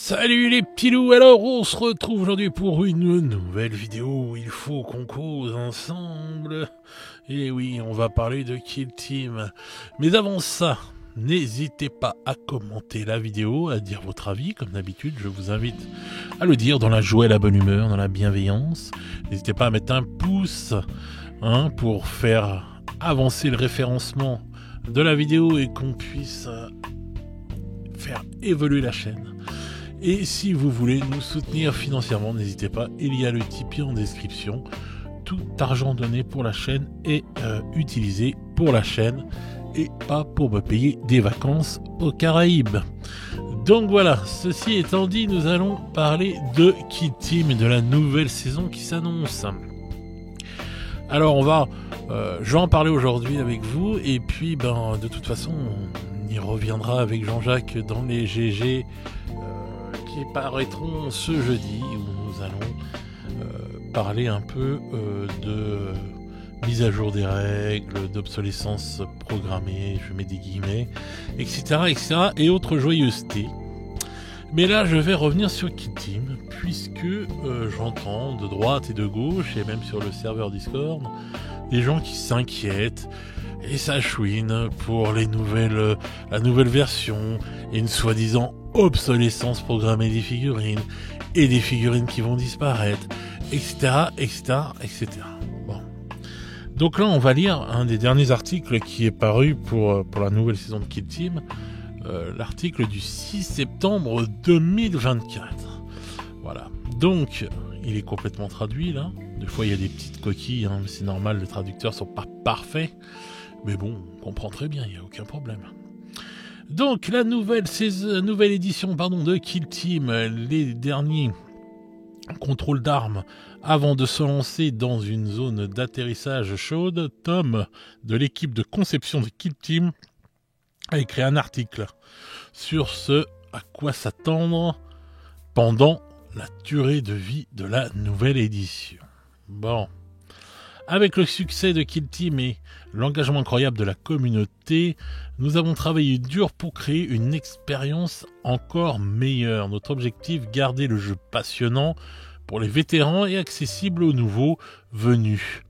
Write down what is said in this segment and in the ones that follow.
Salut les petits loups, alors on se retrouve aujourd'hui pour une nouvelle vidéo. Il faut qu'on cause ensemble. Et oui, on va parler de Kill Team. Mais avant ça, n'hésitez pas à commenter la vidéo, à dire votre avis. Comme d'habitude, je vous invite à le dire dans la joie et la bonne humeur, dans la bienveillance. N'hésitez pas à mettre un pouce pour faire avancer le référencement de la vidéo et qu'on puisse faire évoluer la chaîne. Et si vous voulez nous soutenir financièrement, n'hésitez pas, il y a le Tipeee en description. Tout argent donné pour la chaîne est utilisé pour la chaîne et pas pour me payer des vacances aux Caraïbes. Donc voilà, ceci étant dit, nous allons parler de Kill Team et de la nouvelle saison qui s'annonce. Alors je vais en parler aujourd'hui avec vous et puis de toute façon on y reviendra avec Jean-Jacques dans les GG qui paraîtront ce jeudi où nous allons parler un peu de mise à jour des règles, d'obsolescence programmée, je mets des guillemets, etc. et autres joyeusetés. Mais là, je vais revenir sur Kill Team, puisque j'entends de droite et de gauche, et même sur le serveur Discord, des gens qui s'inquiètent et ça chouine pour la nouvelle version, et une soi-disant obsolescence programmée des figurines, et des figurines qui vont disparaître, etc. Bon. Donc là, on va lire un des derniers articles qui est paru pour la nouvelle saison de Kill Team, l'article du 6 septembre 2024. Voilà. Donc, il est complètement traduit, là. Des fois, il y a des petites coquilles, mais c'est normal, les traducteurs sont pas parfaits. Mais bon, on comprend très bien, il n'y a aucun problème. Donc, la nouvelle édition de Kill Team, les derniers contrôles d'armes avant de se lancer dans une zone d'atterrissage chaude. Tom, de l'équipe de conception de Kill Team, a écrit un article sur ce à quoi s'attendre pendant la durée de vie de la nouvelle édition. Bon. Avec le succès de Kill Team et l'engagement incroyable de la communauté, nous avons travaillé dur pour créer une expérience encore meilleure. Notre objectif, garder le jeu passionnant pour les vétérans et accessible aux nouveaux venus,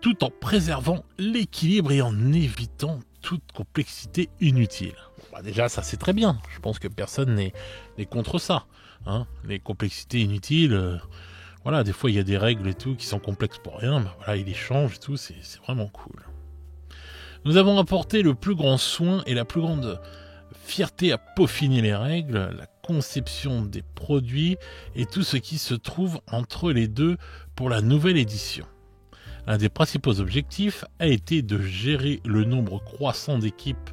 tout en préservant l'équilibre et en évitant toute complexité inutile. Déjà, ça c'est très bien. Je pense que personne n'est contre ça. Les complexités inutiles... Voilà, des fois il y a des règles et tout qui sont complexes pour rien, voilà, ils les changent et tout, c'est vraiment cool. Nous avons apporté le plus grand soin et la plus grande fierté à peaufiner les règles, la conception des produits et tout ce qui se trouve entre les deux pour la nouvelle édition. L'un des principaux objectifs a été de gérer le nombre croissant d'équipes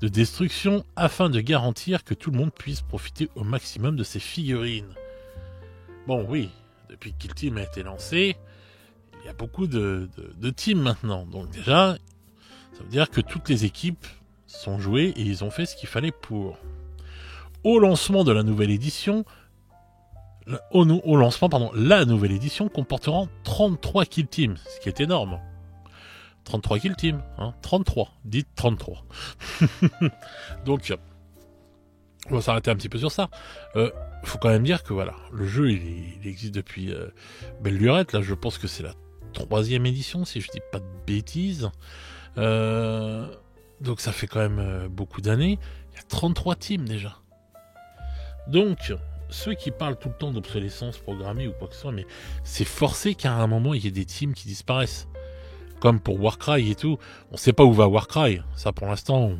de destruction afin de garantir que tout le monde puisse profiter au maximum de ses figurines. Bon, oui. Depuis que Kill Team a été lancé, il y a beaucoup de teams maintenant. Donc déjà, ça veut dire que toutes les équipes sont jouées et ils ont fait ce qu'il fallait pour. Au lancement de la nouvelle édition, la nouvelle édition comportera 33 Kill Team, ce qui est énorme. 33 Kill Team, 33, dites 33. Donc, on va s'arrêter un petit peu sur ça. Faut quand même dire que voilà, le jeu il existe depuis belle lurette. Là, je pense que c'est la 3e édition, si je dis pas de bêtises. Donc ça fait quand même beaucoup d'années. Il y a 33 teams déjà. Donc, ceux qui parlent tout le temps d'obsolescence programmée ou quoi que ce soit, mais c'est forcé qu'à un moment il y ait des teams qui disparaissent. Comme pour Warcry et tout. On sait pas où va Warcry. Ça, pour l'instant,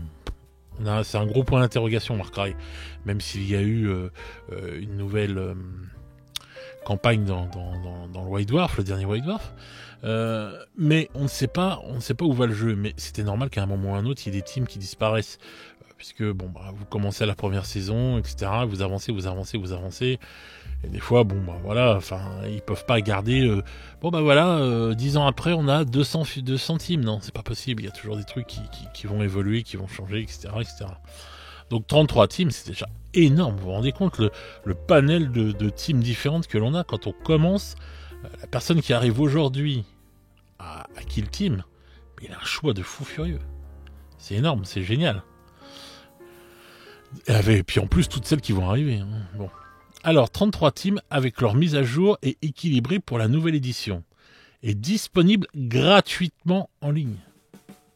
c'est un gros point d'interrogation, Warcry. Même s'il y a eu une nouvelle campagne dans le White Dwarf, le dernier White Dwarf. Mais on ne sait pas où va le jeu. Mais c'était normal qu'à un moment ou à un autre, il y ait des teams qui disparaissent. Puisque vous commencez à la première saison, etc. Vous avancez. Et des fois, ils peuvent pas garder... 10 ans après, on a 200 teams. Non, c'est pas possible. Il y a toujours des trucs qui vont évoluer, qui vont changer, etc. Donc 33 teams, c'est déjà énorme. Vous vous rendez compte le panel de teams différentes que l'on a quand on commence. La personne qui arrive aujourd'hui à Kill Team, il a un choix de fou furieux. C'est énorme, c'est génial. Et puis en plus, toutes celles qui vont arriver. Bon. Alors, 33 teams avec leur mise à jour et équilibrée pour la nouvelle édition. Et disponible gratuitement en ligne.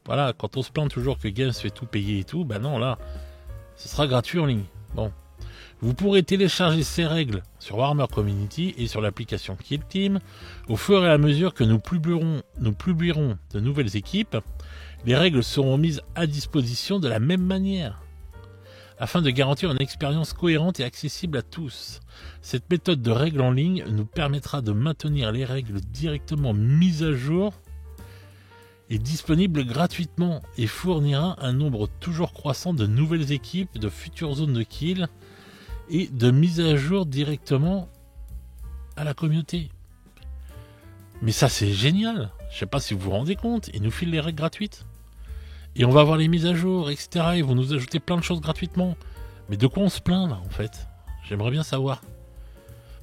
Voilà, quand on se plaint toujours que Games fait tout payer et tout, ben non, là, ce sera gratuit en ligne. Bon. Vous pourrez télécharger ces règles sur Warhammer Community et sur l'application Kill Team. Au fur et à mesure que nous publierons de nouvelles équipes, les règles seront mises à disposition de la même manière, afin de garantir une expérience cohérente et accessible à tous. Cette méthode de règles en ligne nous permettra de maintenir les règles directement mises à jour et disponibles gratuitement et fournira un nombre toujours croissant de nouvelles équipes, de futures zones de kill et de mise à jour directement à la communauté. Mais ça c'est génial. Je sais pas si vous vous rendez compte, ils nous filent les règles gratuites. Et on va avoir les mises à jour, etc. Ils vont nous ajouter plein de choses gratuitement. Mais de quoi on se plaint là en fait? J'aimerais bien savoir.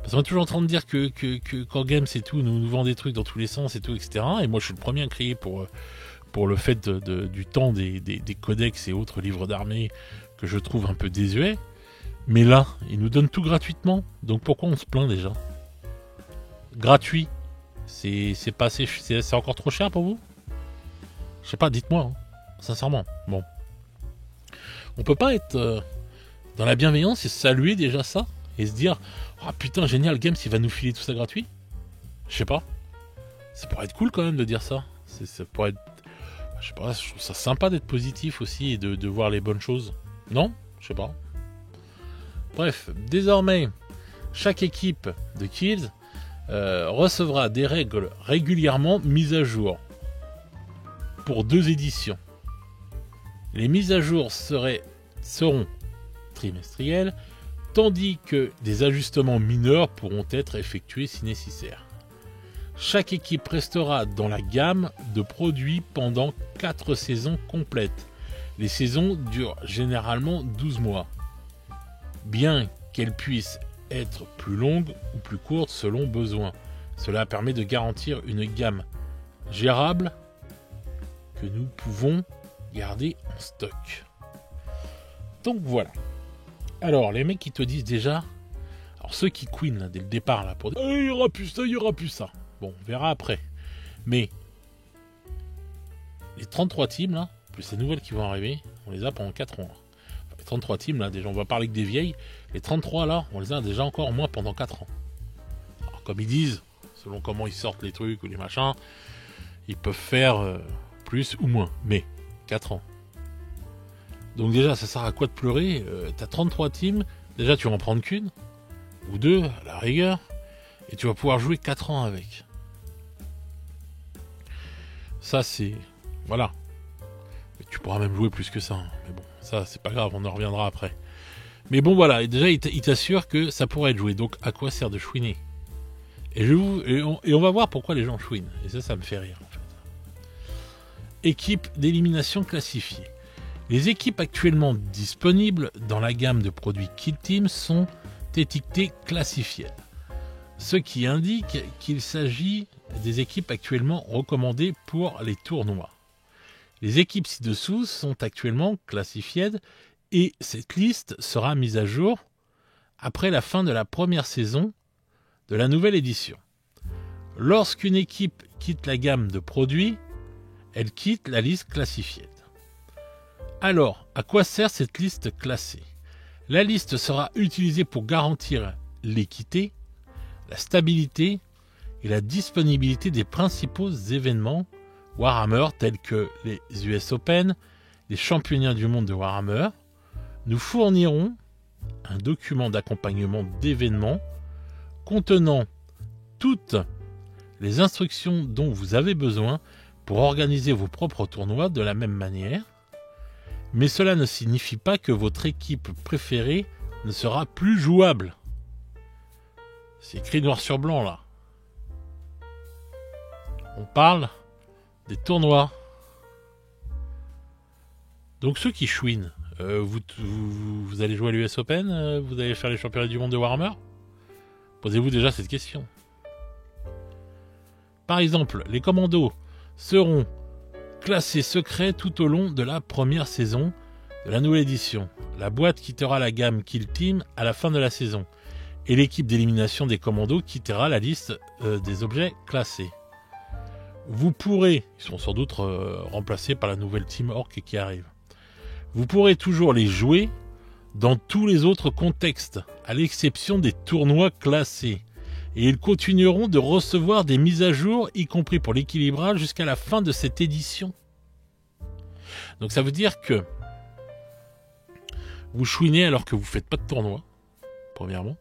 Parce qu'on est toujours en train de dire que quand Games et tout nous vend des trucs dans tous les sens et tout, etc. Et moi je suis le premier à crier pour le fait du temps des codex et autres livres d'armée que je trouve un peu désuets. Mais là, ils nous donnent tout gratuitement. Donc pourquoi on se plaint déjà? Gratuit. C'est encore trop cher pour vous? Je sais pas, dites-moi. Hein. Sincèrement. Bon. On peut pas être dans la bienveillance et saluer déjà ça et se dire ah putain génial, Games il va nous filer tout ça gratuit. Je sais pas. Ça pourrait être cool quand même de dire ça. Ça pourrait être, je sais pas, je trouve ça sympa d'être positif aussi et de voir les bonnes choses. Non? Je sais pas. Bref, désormais, chaque équipe de Kills recevra des règles régulièrement mises à jour pour 2 éditions. Les mises à jour seront trimestrielles, tandis que des ajustements mineurs pourront être effectués si nécessaire. Chaque équipe restera dans la gamme de produits pendant 4 saisons complètes. Les saisons durent généralement 12 mois. Bien qu'elles puissent être plus longues ou plus courtes selon besoin. Cela permet de garantir une gamme gérable que nous pouvons garder en stock. Donc voilà. Alors les mecs qui te disent déjà, alors ceux qui queen là, dès le départ là pour dire il y aura plus ça, il y aura plus ça. Bon, on verra après. Mais les 33 teams là, plus les nouvelles qui vont arriver, on les a pendant 4 ans. Là. Enfin, les 33 teams là, déjà on va parler que des vieilles. Les 33 là, on les a déjà encore au moins pendant 4 ans. Alors comme ils disent, selon comment ils sortent les trucs ou les machins, ils peuvent faire plus ou moins. Mais 4 ans. Donc déjà, ça sert à quoi de pleurer? T'as 33 teams, déjà tu vas en prendre qu'une, ou 2 à la rigueur, et tu vas pouvoir jouer 4 ans avec. Ça c'est... Voilà. Mais tu pourras même jouer plus que ça. Hein. Mais bon, ça c'est pas grave, on en reviendra après. Mais bon voilà, et déjà il t'assure que ça pourrait être joué, donc à quoi sert de chouiner? Et on va voir pourquoi les gens chouinent, et ça me fait rire en fait. Équipe d'élimination classifiée. Les équipes actuellement disponibles dans la gamme de produits Kill Team sont étiquetées classifiées, ce qui indique qu'il s'agit des équipes actuellement recommandées pour les tournois. Les équipes ci-dessous sont actuellement classifiées et cette liste sera mise à jour après la fin de la première saison de la nouvelle édition. Lorsqu'une équipe quitte la gamme de produits, elle quitte la liste classifiée. Alors, à quoi sert cette liste classée? La liste sera utilisée pour garantir l'équité, la stabilité et la disponibilité des principaux événements Warhammer tels que les US Open, les championnats du monde de Warhammer. Nous fournirons un document d'accompagnement d'événements contenant toutes les instructions dont vous avez besoin pour organiser vos propres tournois de la même manière. Mais cela ne signifie pas que votre équipe préférée ne sera plus jouable. C'est écrit noir sur blanc là. On parle des tournois. Donc ceux qui chouinent, vous allez jouer à l'US Open, vous allez faire les championnats du monde de Warhammer? Posez-vous déjà cette question. Par exemple, les commandos seront classés secrets tout au long de la première saison de la nouvelle édition. La boîte quittera la gamme Kill Team à la fin de la saison. et l'équipe d'élimination des commandos quittera la liste des objets classés. Vous pourrez, ils sont sans doute remplacés par la nouvelle team Orc qui arrive. Vous pourrez toujours les jouer dans tous les autres contextes, à l'exception des tournois classés. Et ils continueront de recevoir des mises à jour, y compris pour l'équilibrage, jusqu'à la fin de cette édition. Donc ça veut dire que vous chouinez alors que vous faites pas de tournoi, premièrement.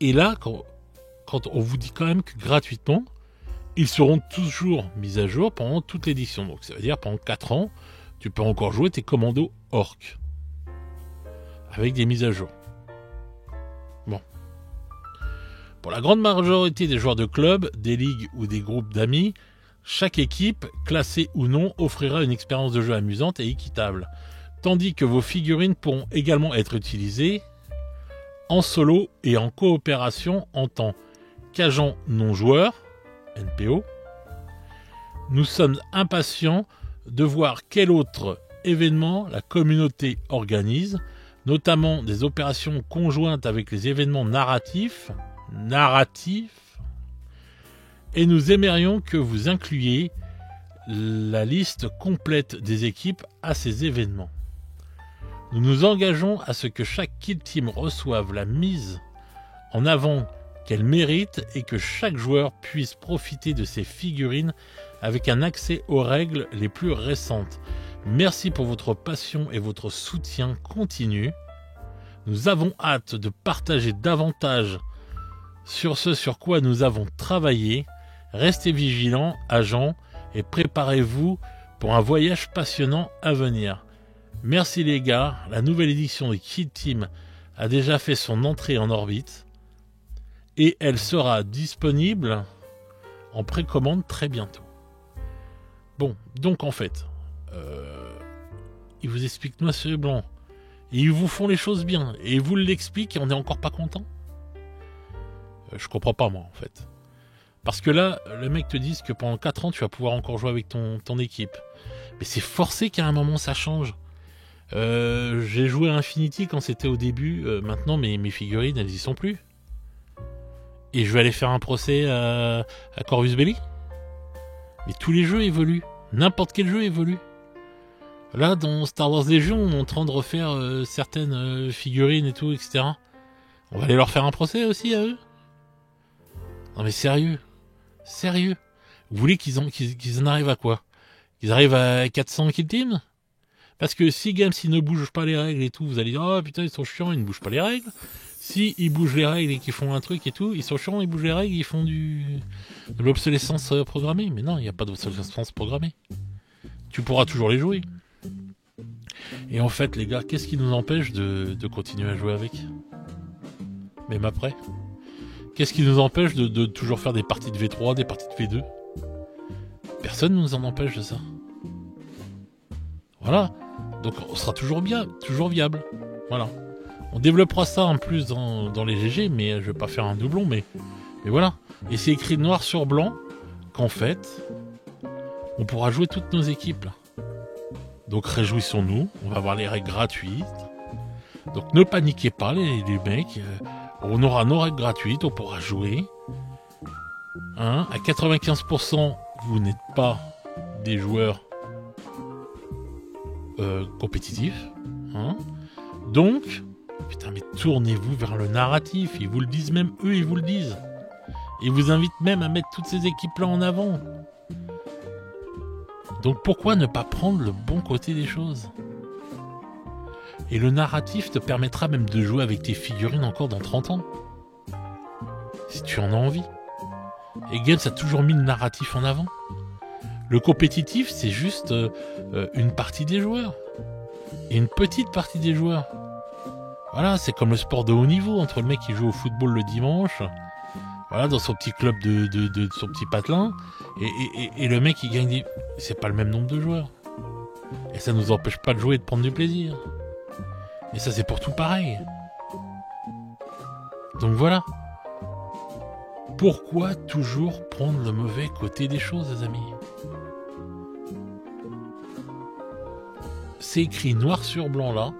Et là, quand on vous dit quand même que gratuitement, ils seront toujours mis à jour pendant toute l'édition. Donc ça veut dire pendant 4 ans, tu peux encore jouer tes commandos Orc. Avec des mises à jour. Bon. Pour la grande majorité des joueurs de club, des ligues ou des groupes d'amis, chaque équipe, classée ou non, offrira une expérience de jeu amusante et équitable. Tandis que vos figurines pourront également être utilisées en solo et en coopération en tant qu'agents non-joueurs, NPO. Nous sommes impatients de voir quel autre événement la communauté organise, notamment des opérations conjointes avec les événements narratifs, et nous aimerions que vous incluiez la liste complète des équipes à ces événements. Nous nous engageons à ce que chaque Kill Team reçoive la mise en avant qu'elle mérite et que chaque joueur puisse profiter de ses figurines avec un accès aux règles les plus récentes. Merci pour votre passion et votre soutien continu. Nous avons hâte de partager davantage sur ce sur quoi nous avons travaillé. Restez vigilants, agents, et préparez-vous pour un voyage passionnant à venir. Merci les gars, la nouvelle édition de Kill Team a déjà fait son entrée en orbite et elle sera disponible en précommande très bientôt. Bon, donc en fait, ils vous expliquent noir sur blanc, et ils vous font les choses bien, et ils vous l'expliquent et on n'est encore pas content. Je comprends pas moi en fait. Parce que là, le mec te dit que pendant 4 ans tu vas pouvoir encore jouer avec ton équipe. Mais c'est forcé qu'à un moment ça change. J'ai joué à Infinity quand c'était au début, maintenant mes figurines elles y sont plus. Et je vais aller faire un procès à Corvus Belli. Mais tous les jeux évoluent, n'importe quel jeu évolue. Là dans Star Wars Legion on est en train de refaire certaines figurines et tout, etc. On va aller leur faire un procès aussi à eux. Non mais sérieux. Vous voulez qu'ils en arrivent à quoi? Qu'ils arrivent à 400 Kill Team? Parce que si Gamesy ne bouge pas les règles et tout, vous allez dire oh putain ils sont chiants, ils ne bougent pas les règles. Si ils bougent les règles et qu'ils font un truc et tout, ils sont chiants, ils bougent les règles, ils font de l'obsolescence programmée. Mais non, il n'y a pas d'obsolescence programmée. Tu pourras toujours les jouer. Et en fait les gars, qu'est-ce qui nous empêche de continuer à jouer avec? Même après. Qu'est-ce qui nous empêche de toujours faire des parties de V3, des parties de V2? Personne ne nous en empêche de ça. Voilà. Donc on sera toujours bien, toujours viable. Voilà. On développera ça en plus dans les GG, mais je vais pas faire un doublon, mais voilà. Et c'est écrit noir sur blanc qu'en fait, on pourra jouer toutes nos équipes là. Donc réjouissons-nous, on va avoir les règles gratuites. Donc ne paniquez pas les mecs, on aura nos règles gratuites, on pourra jouer. Hein, à 95%, vous n'êtes pas des joueurs compétitifs. Hein. Donc, putain mais tournez-vous vers le narratif, ils vous le disent même, eux ils vous le disent. Ils vous invitent même à mettre toutes ces équipes-là en avant. Donc pourquoi ne pas prendre le bon côté des choses? Et le narratif te permettra même de jouer avec tes figurines encore dans 30 ans. Si tu en as envie. Et Games a toujours mis le narratif en avant. Le compétitif, c'est juste une partie des joueurs. Et une petite partie des joueurs. Voilà, c'est comme le sport de haut niveau, entre le mec qui joue au football le dimanche, voilà, dans son petit club de son petit patelin, et le mec qui gagne des... C'est pas le même nombre de joueurs. Et ça nous empêche pas de jouer et de prendre du plaisir. Et ça c'est pour tout pareil. Donc voilà. Pourquoi toujours prendre le mauvais côté des choses, les amis? C'est écrit noir sur blanc là.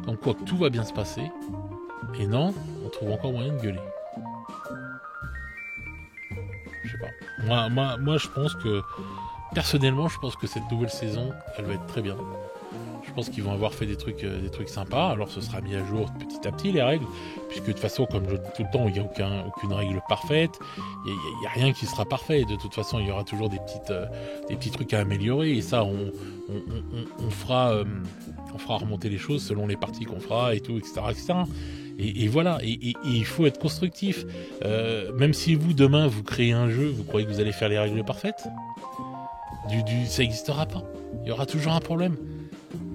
comme quoi que tout va bien se passer. Et non, on trouve encore moyen de gueuler. Je sais pas. Moi, je pense que, personnellement, je pense que cette nouvelle saison, elle va être très bien. Je pense qu'ils vont avoir fait des trucs sympas. Alors, ce sera mis à jour petit à petit, les règles. Puisque, de toute façon, comme je dis tout le temps, il n'y a aucune règle parfaite. Il n'y a rien qui sera parfait. De toute façon, il y aura toujours des petits trucs à améliorer. Et ça, on fera remonter les choses selon les parties qu'on fera et tout, etc., etc. Et voilà, et il faut être constructif. Même si vous, demain, vous créez un jeu, vous croyez que vous allez faire les règles parfaites, ça n'existera pas. Il y aura toujours un problème.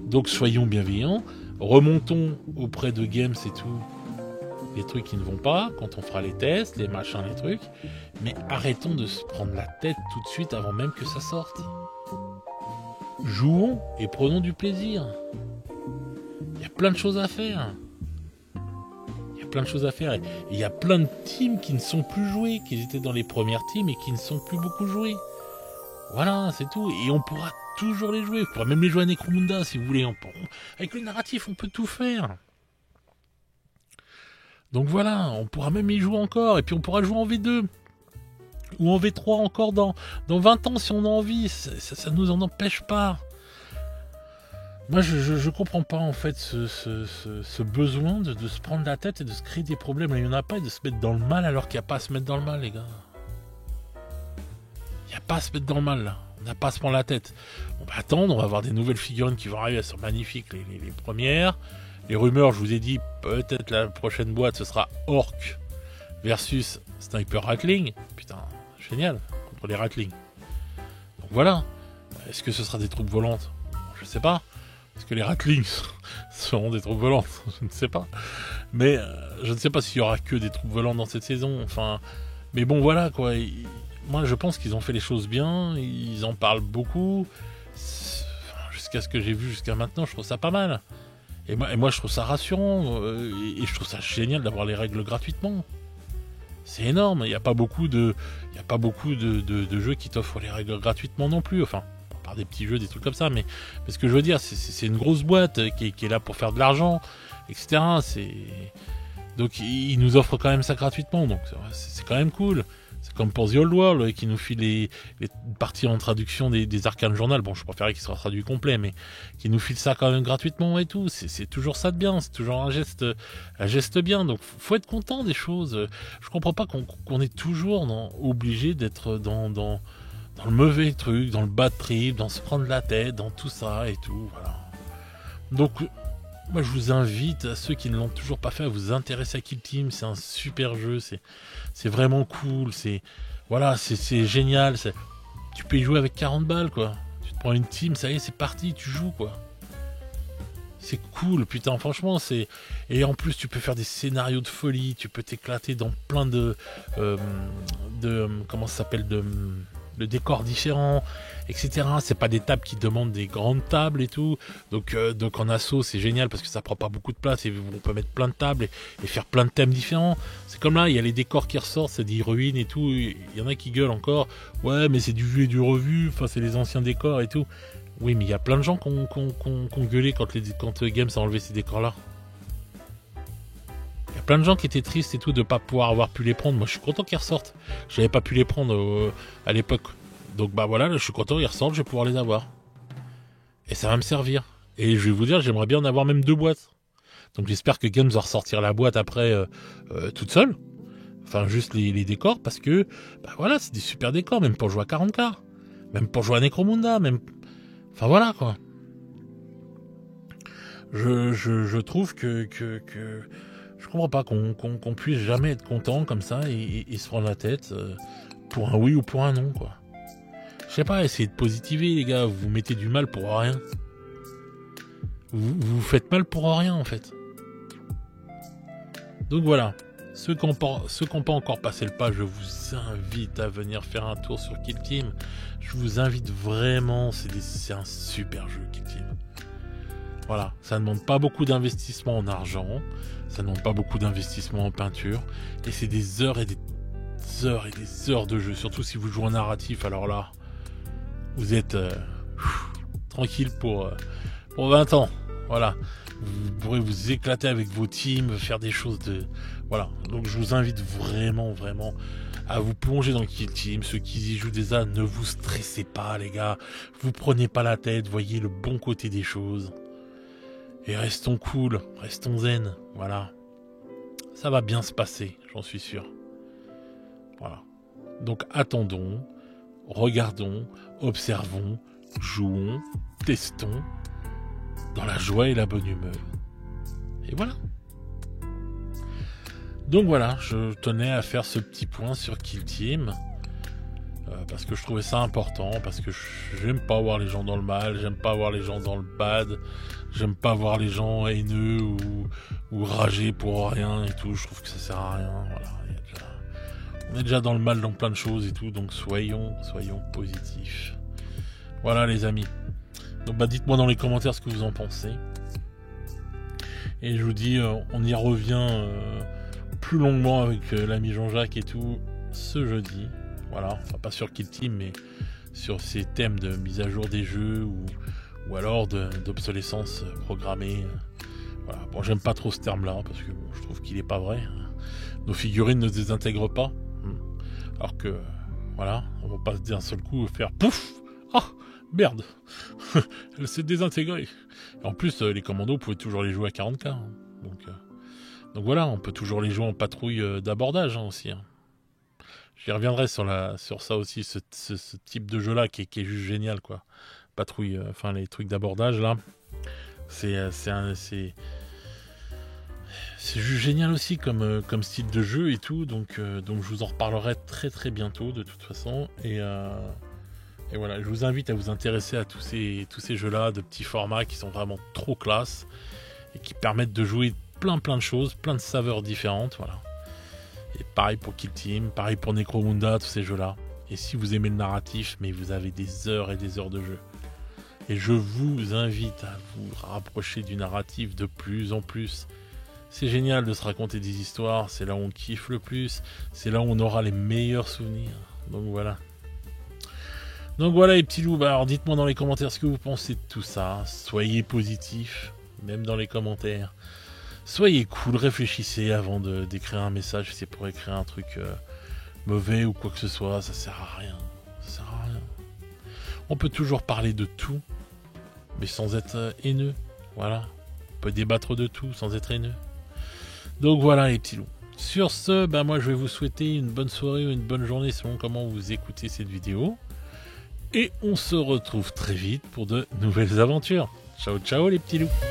Donc soyons bienveillants, remontons auprès de Games et tout, les trucs qui ne vont pas, quand on fera les tests, les machins, les trucs, mais arrêtons de se prendre la tête tout de suite avant même que ça sorte. Jouons et prenons du plaisir. Il y a plein de choses à faire. Et il y a plein de teams qui ne sont plus joués, qui étaient dans les premières teams et qui ne sont plus beaucoup joués. Voilà, c'est tout. Et on pourra toujours les jouer. On pourra même les jouer à Necromunda si vous voulez. Avec le narratif, on peut tout faire. Donc voilà, on pourra même y jouer encore. Et puis on pourra jouer en V2. Ou en V3 encore dans 20 ans si on a envie. Ça nous en empêche pas. Moi, je comprends pas, en fait, ce besoin de se prendre la tête et de se créer des problèmes. Il n'y en a pas, et de se mettre dans le mal alors qu'il n'y a pas à se mettre dans le mal, les gars. Il n'y a pas à se mettre dans le mal, là. On n'a pas à se prendre la tête. On va attendre, on va avoir des nouvelles figurines qui vont arriver, elles sont magnifiques, les premières. Les rumeurs, je vous ai dit, peut-être la prochaine boîte, ce sera Orc versus Sniper Ratling. Putain, génial, contre les Ratling. Donc voilà. Est-ce que ce sera des troupes volantes? Je sais pas. Est-ce que les Ratlings seront des troupes volantes? Je ne sais pas. Mais je ne sais pas s'il y aura que des troupes volantes dans cette saison. Enfin, mais bon, voilà quoi. Moi, je pense qu'ils ont fait les choses bien. Ils en parlent beaucoup. Jusqu'à ce que j'ai vu jusqu'à maintenant, je trouve ça pas mal. Et moi, je trouve ça rassurant. Et je trouve ça génial d'avoir les règles gratuitement. C'est énorme. Il n'y a pas beaucoup de jeux qui t'offrent les règles gratuitement non plus. Enfin, des petits jeux, des trucs comme ça, mais ce que je veux dire, c'est une grosse boîte qui est là pour faire de l'argent, etc. Donc ils nous offrent quand même ça gratuitement, donc c'est quand même cool. C'est comme pour The Old World qui nous file les parties en traduction des Arcane Journal. Bon, je préférais qu'il soit traduit complet, mais qui nous file ça quand même gratuitement et tout. C'est toujours ça de bien, c'est toujours un geste bien. Donc faut être content des choses. Je comprends pas qu'on est toujours obligé d'être dans le mauvais truc, dans le bad trip, dans se prendre la tête, dans tout ça et tout, voilà. Donc, moi je vous invite, à ceux qui ne l'ont toujours pas fait, à vous intéresser à Kill Team. C'est un super jeu, c'est vraiment cool, c'est génial, tu peux y jouer avec 40 balles, quoi. Tu te prends une team, ça y est, c'est parti, tu joues, quoi. C'est cool, putain, franchement, et en plus, tu peux faire des scénarios de folie, tu peux t'éclater dans plein de comment ça s'appelle, de décors différents, etc. C'est pas des tables qui demandent des grandes tables et tout. Donc en assaut, c'est génial parce que ça prend pas beaucoup de place et on peut mettre plein de tables et faire plein de thèmes différents. C'est comme là, il y a les décors qui ressortent, c'est des ruines et tout. Il y en a qui gueulent encore. Ouais, mais c'est du vu et du revu. Enfin, c'est les anciens décors et tout. Oui, mais il y a plein de gens qui ont gueulé quand Games a enlevé ces décors-là. Il y a plein de gens qui étaient tristes et tout de pas pouvoir avoir pu les prendre. Moi, je suis content qu'ils ressortent. J'avais pas pu les prendre à l'époque. Donc bah voilà, là, je suis content qu'ils ressortent, je vais pouvoir les avoir. Et ça va me servir. Et je vais vous dire, j'aimerais bien en avoir même 2 boîtes. Donc j'espère que Games va ressortir la boîte après toute seule. Enfin, juste les décors, parce que bah voilà, c'est des super décors, même pour jouer à 40K. Même pour jouer à Necromunda, même... Enfin voilà, quoi. Je trouve que je comprends pas qu'on puisse jamais être content comme ça et se prendre la tête pour un oui ou pour un non, quoi. Je sais pas, essayez de positiver, les gars. Vous vous mettez du mal pour rien. Vous faites mal pour rien, en fait. Donc voilà. Ceux qui n'ont pas encore passé le pas, je vous invite à venir faire un tour sur Kill Team. Je vous invite vraiment. C'est un super jeu, Kill Team. Voilà. Ça ne demande pas beaucoup d'investissement en argent. Ça ne demande pas beaucoup d'investissement en peinture. Et c'est des heures et des heures et des heures de jeu. Surtout si vous jouez en narratif. Alors là, vous êtes tranquille pour 20 ans. Voilà. Vous pourrez vous éclater avec vos teams, faire des choses de... Voilà, donc je vous invite vraiment, vraiment à vous plonger dans Kill Team. Ceux qui y jouent déjà, ne vous stressez pas les gars. Vous prenez pas la tête, voyez le bon côté des choses. Et restons cool, restons zen, voilà. Ça va bien se passer, j'en suis sûr. Voilà. Donc attendons, regardons, observons, jouons, testons, dans la joie et la bonne humeur. Et voilà. Donc voilà, je tenais à faire ce petit point sur Kill Team. Parce que je trouvais ça important, parce que j'aime pas voir les gens dans le mal, j'aime pas voir les gens dans le bad, j'aime pas voir les gens haineux ou rager pour rien et tout, je trouve que ça sert à rien, voilà. On est déjà dans le mal dans plein de choses et tout, donc soyons positifs. Voilà les amis. Donc dites-moi dans les commentaires ce que vous en pensez. Et je vous dis, on y revient plus longuement avec l'ami Jean-Jacques et tout ce jeudi. Voilà, enfin pas sur Kill Team, mais sur ces thèmes de mise à jour des jeux ou alors d'obsolescence programmée. Voilà. Bon, j'aime pas trop ce terme-là parce que je trouve qu'il est pas vrai. Nos figurines ne se désintègrent pas. Alors que, voilà, on va pas se dire un seul coup faire pouf! Ah! Merde! Elle s'est désintégrée. Et en plus, les commandos, vous pouvez toujours les jouer à 40K. Hein. Donc voilà, on peut toujours les jouer en patrouille d'abordage aussi. Hein. J'y reviendrai sur ça aussi, ce type de jeu-là qui est juste génial, quoi. Patrouille, enfin les trucs d'abordage, là. C'est juste génial aussi comme style de jeu et tout, donc je vous en reparlerai très très bientôt de toute façon. Et voilà, je vous invite à vous intéresser à tous ces jeux-là de petits formats qui sont vraiment trop classe et qui permettent de jouer plein de choses, plein de saveurs différentes, voilà. Et pareil pour Kill Team, pareil pour Necromunda, tous ces jeux-là. Et si vous aimez le narratif, mais vous avez des heures et des heures de jeu. Et je vous invite à vous rapprocher du narratif de plus en plus. C'est génial de se raconter des histoires, c'est là où on kiffe le plus, c'est là où on aura les meilleurs souvenirs. Donc voilà. Donc voilà les petits loups, alors dites-moi dans les commentaires ce que vous pensez de tout ça. Soyez positifs, même dans les commentaires. Soyez cool, réfléchissez avant d'écrire un message, si c'est pour écrire un truc mauvais ou quoi que ce soit, ça sert à rien. Ça sert à rien. On peut toujours parler de tout, mais sans être haineux. Voilà. On peut débattre de tout sans être haineux. Donc voilà les petits loups. Sur ce, moi je vais vous souhaiter une bonne soirée ou une bonne journée selon comment vous écoutez cette vidéo. Et on se retrouve très vite pour de nouvelles aventures. Ciao ciao les petits loups.